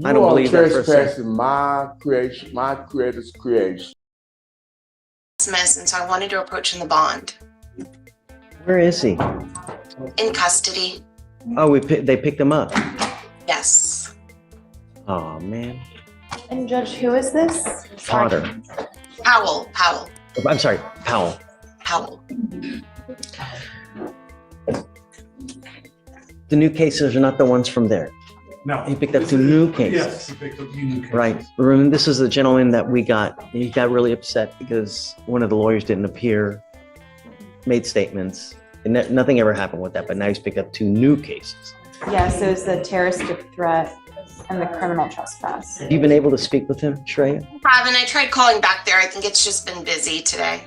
I don't believe that for a second. Trespassing my creation, my creator's creation. Dismissed, and so I wanted to approach him the bond. Where is he? In custody. Oh, they picked him up. Yes. Oh man. And Judge, who is this? Potter. Powell. I'm sorry, Powell. The new cases are not the ones from there. No. He picked up two new cases. Yes, he picked up two new cases. Right. Remember, this is the gentleman that he got really upset because one of the lawyers didn't appear, made statements, and nothing ever happened with that, but now he's picked up two new cases. Yes, it was the terroristic threat and the criminal trespass. Have you been able to speak with him, Shreya? I haven't. I tried calling back there. I think it's just been busy today.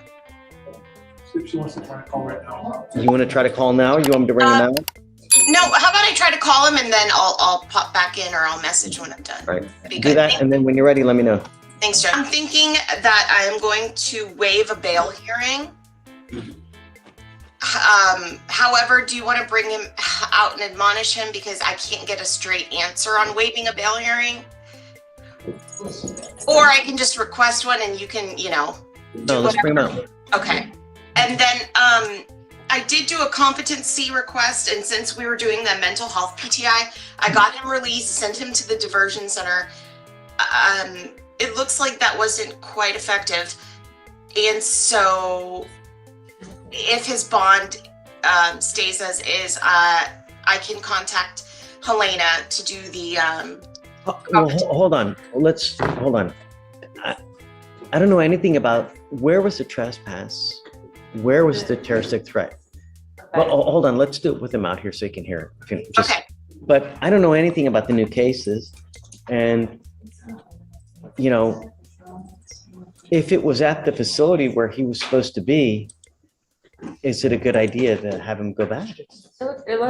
See if she wants to try to call right now. You want to try to call now? You want me to ring him now? No, how about I try to call him and then I'll pop back in, or I'll message when I'm done. Right. Be Do good. that, and then when you're ready, let me know. Thanks, Judge. I'm thinking that I am going to waive a bail hearing. However, do you want to bring him out and admonish him, because I can't get a straight answer on waiving a bail hearing? Or I can just request one and you can, No, let's bring him out. Okay. And then I did do a competency request, and since we were doing the mental health PTI, I got him released, sent him to the diversion center. It looks like that wasn't quite effective. And so if his bond stays as is, I can contact Helena to do the Well, hold on. Hold on. I don't know anything about where was the trespass, where was the terroristic threat. Well, hold on. Let's do it with him out here so you can hear it. Okay. But I don't know anything about the new cases, and if it was at the facility where he was supposed to be, is it a good idea to have him go back? It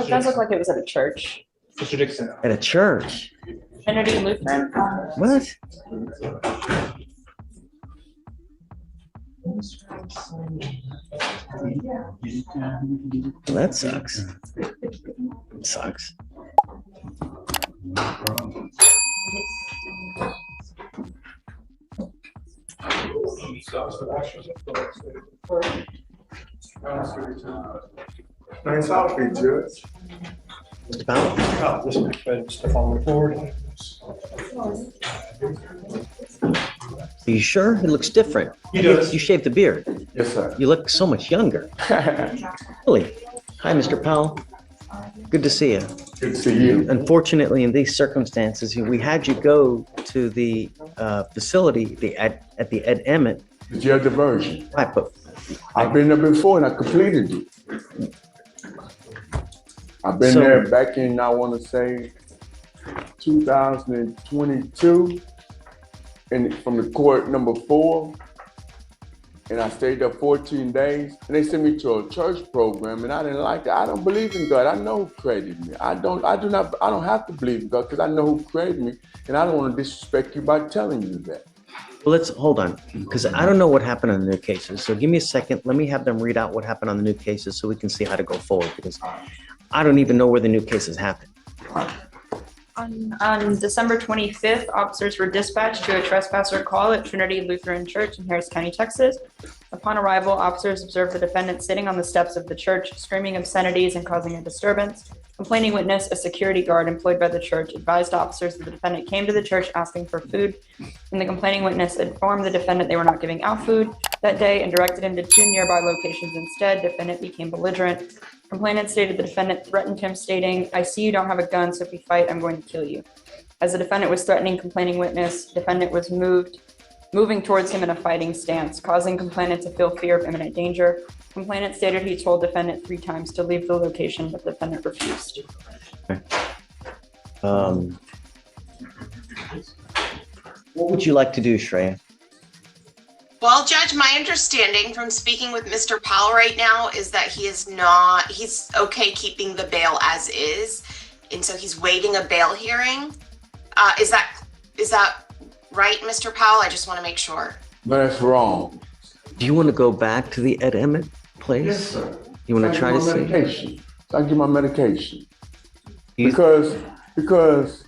does look like it was at a church. At a church? Trinity Lutheran? What? That sucks. It sucks. Nice outfit, Judge. Mr. Powell? This is Stefan McCord. Are you sure? It looks different. He does. You shaved the beard. Yes, sir. You look so much younger. Really? Hi, Mr. Powell. Good to see you. Good to see you. Unfortunately, in these circumstances, we had you go to the facility at the Ed Emmett. The jail diversion. Right, but I've been there before and I completed it. I've been So- there back in, I want to say, 2022, and from the court number 4, and I stayed there 14 days, and they sent me to a church program, and I didn't like it. I don't believe in God. I know who created me. I don't have to believe in God because I know who created me, and I don't want to disrespect you by telling you that. let's hold on, because I don't know what happened on the new cases. So give me a second. Let me have them read out what happened on the new cases so we can see how to go forward, because I don't even know where the new cases happened. On December 25th, officers were dispatched to a trespasser call at Trinity Lutheran Church in Harris County, Texas. Upon arrival, officers observed the defendant sitting on the steps of the church, screaming obscenities and causing a disturbance. Complaining witness, a security guard employed by the church, advised officers that the defendant came to the church asking for food, and the complaining witness informed the defendant they were not giving out food that day and directed him to 2 nearby locations instead. Defendant became belligerent. Complainant stated the defendant threatened him, stating, "I see you don't have a gun, so if we fight, I'm going to kill you." As the defendant was threatening complaining witness, defendant was moving towards him in a fighting stance, causing complainant to feel fear of imminent danger. Complainant stated he told defendant 3 times to leave the location, but defendant refused. What would you like to do, Shreya? Well, Judge, my understanding from speaking with Mr. Powell right now is that he's okay keeping the bail as is. And so he's waiving a bail hearing. Is that right, Mr. Powell? I just want to make sure. No, that's wrong. Do you want to go back to the Ed Emmett place? Yes, sir. You want to I try get to my see? medication. I get my medication. You- Because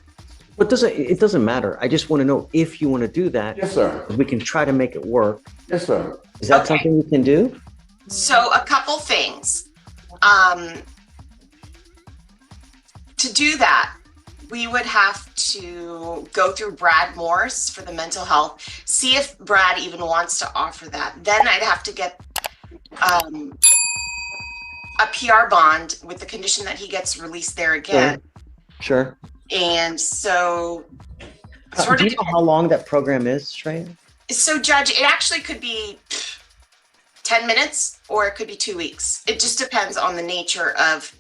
But it doesn't matter. I just want to know if you want to do that. Yes, sir. We can try to make it work. Yes, sir. Is that Okay. something we can do? So a couple things. To do that, we would have to go through Brad Morse for the mental health, see if Brad even wants to offer that. Then I'd have to get a PR bond with the condition that he gets released there again. Sure. And so, Do you know how long that program is, Shreya? so Judge, it actually could be 10 minutes or it could be 2 weeks. It just depends on the nature of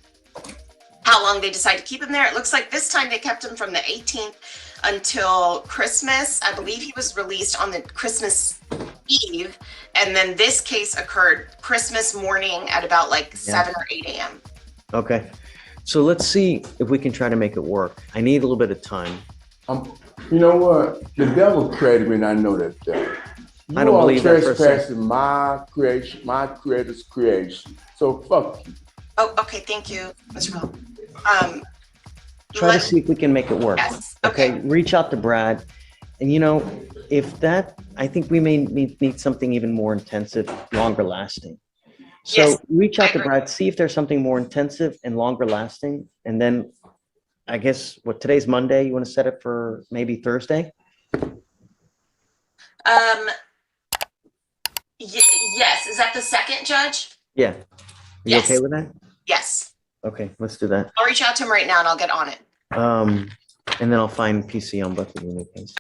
how long they decide to keep him there. It looks like this time they kept him from the 18th until Christmas. I believe he was released on the Christmas Eve. And then this case occurred Christmas morning at about like 7 or 8 a.m. Okay. So let's see if we can try to make it work. I need a little bit of time. You know what? The devil created me, and I know that devil. I don't believe that for a second. Trespassing my creation, my creator's creation. So fuck you. Oh, okay. Thank you, Mr. Bell. Try to see if we can make it work. Yes. Okay. Reach out to Brad. And you know, if that, I think we may need something even more intensive, longer lasting. So Yes, reach I out to agree. Brad, see if there's something more intensive and longer lasting. And then I guess today's Monday, you want to set it for maybe Thursday? Yes. Is that the second, Judge? Yeah. You Yes. okay with that? Yes. Okay, let's do that. I'll reach out to him right now and I'll get on it. And then I'll find PC on both of you in the case.